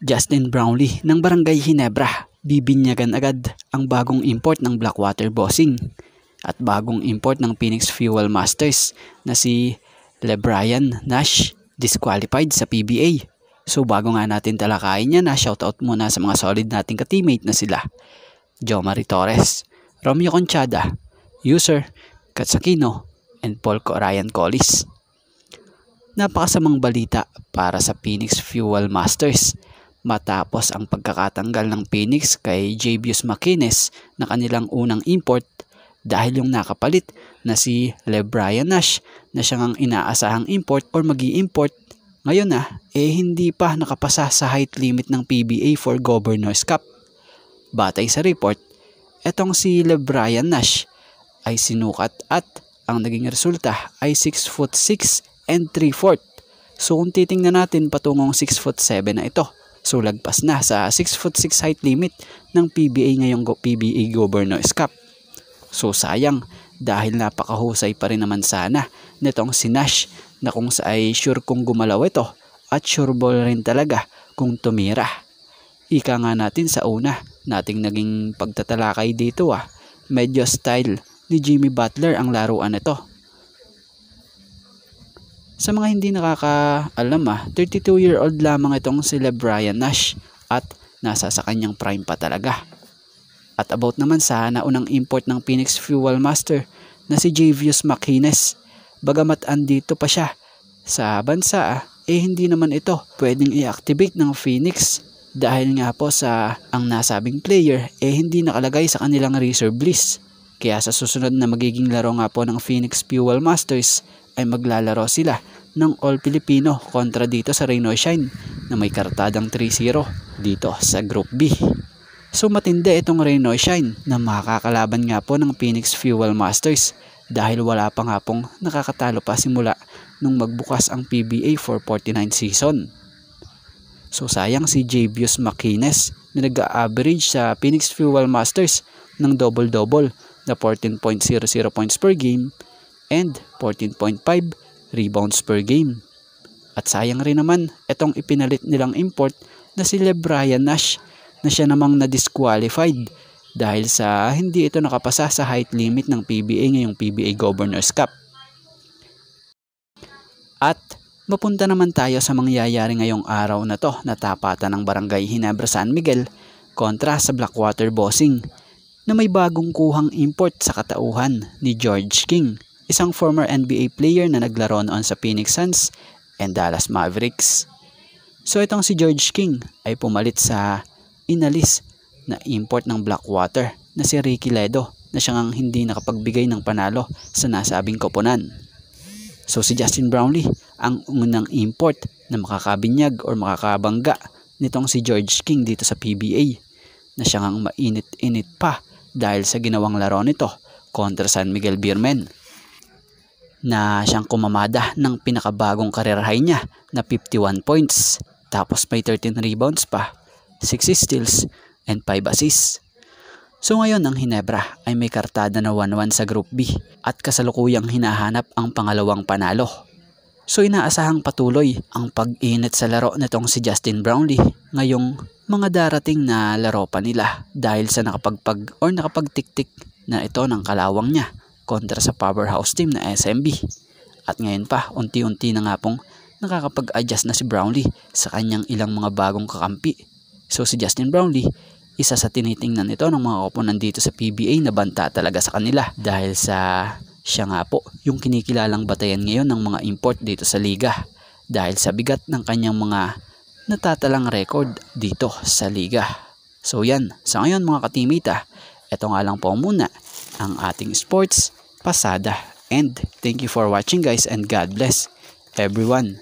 Justin Brownlee ng Barangay Ginebra, bibinyagan agad ang bagong import ng Blackwater Bossing at bagong import ng Phoenix Fuel Masters na si LeBrian Nash, disqualified sa PBA. So bago nga natin talakayin yan, shoutout muna sa mga solid nating ka-teammate na sila Jomari Torres, Romeo Conchada, User Katsakino, and Paul Ryan Collis. Napakasamang balita para sa Phoenix Fuel Masters matapos ang pagkakatanggal ng Phoenix kay Javius Maquines na kanilang unang import dahil yung nakapalit na si LeBrian Nash na siyang ang inaasahang import or magi-import ngayon hindi pa nakapasa sa height limit ng PBA for Governors Cup. Batay sa report, etong si LeBrian Nash ay sinukat at ang naging resulta ay 6'6" and 3/4. So kung titingnan natin patungong 6'7" na ito, so lagpas na sa 6'6" height limit ng PBA ngayong PBA Governors Cup. So sayang dahil napakahusay pa rin naman sana nitong si Nash na kung ay sure kung gumalaw ito at sure ball rin talaga kung tumira. Ika nga natin sa una nating naging pagtatalakay dito medyo style ni Jimmy Butler ang laruan nito. Sa mga hindi nakakaalam 32-year-old lamang itong si LeBrian Nash at nasa sa kanyang prime pa talaga. At about naman sa naunang import ng Phoenix Fuel Master na si Javius Maquines, bagamat andito pa siya sa bansa hindi naman ito pwedeng i-activate ng Phoenix dahil nga po sa ang nasabing player hindi nakalagay sa kanilang reserve list. Kaya sa susunod na magiging laro nga po ng Phoenix Fuel Masters ay maglalaro sila ng All Filipino kontra dito sa Rain or Shine na may kartadang 3-0 dito sa Group B. So matindi itong Rain or Shine na makakalaban nga po ng Phoenix Fuel Masters dahil wala pa nga pong nakakatalo pa simula nung magbukas ang PBA for 49 season. So sayang si Javius Maquines na nag-average sa Phoenix Fuel Masters ng double-double na 14.00 points per game and 14.5 rebounds per game. At sayang rin naman itong ipinalit nilang import na si LeBrian Nash na siya namang na-disqualified dahil sa hindi ito nakapasa sa height limit ng PBA ngayong PBA Governors Cup. At mapunta naman tayo sa mangyayari ngayong araw na to na tapatan ng Barangay Ginebra San Miguel kontra sa Blackwater Bossing na may bagong kuhang import sa katauhan ni George King, isang former NBA player na naglaro noon sa Phoenix Suns and Dallas Mavericks. So itong si George King ay pumalit sa inalis na import ng Blackwater na si Ricky Ledo na siyang hindi nakapagbigay ng panalo sa nasabing koponan. So si Justin Brownlee ang unang import na makakabinyag or makakabangga nitong si George King dito sa PBA na siyang mainit-init pa dahil sa ginawang laro nito kontra San Miguel Beermen na siyang kumamada ng pinakabagong career high niya na 51 points tapos may 13 rebounds pa, 6 steals and 5 assists. So ngayon ang Ginebra ay may kartada na 1-1 sa Group B at kasalukuyang hinahanap ang pangalawang panalo. So inaasahang patuloy ang pag-init sa laro nitong si Justin Brownlee ngayong mga darating na laro pa nila dahil sa nakapagtiktik na ito ng kalawang niya kontra sa powerhouse team na SMB. At ngayon pa unti-unti na nga pong nakakapag-adjust na si Brownlee sa kanyang ilang mga bagong kakampi. So si Justin Brownlee, isa sa tinitingnan ito ng mga koponan dito sa PBA na banta talaga sa kanila dahil sa siya nga po yung kinikilalang batayan ngayon ng mga import dito sa liga dahil sa bigat ng kanyang mga natatalang record dito sa liga. So yan, sa ngayon mga ka-teammate ito nga lang po muna ang ating sports pasada and thank you for watching guys and God bless everyone.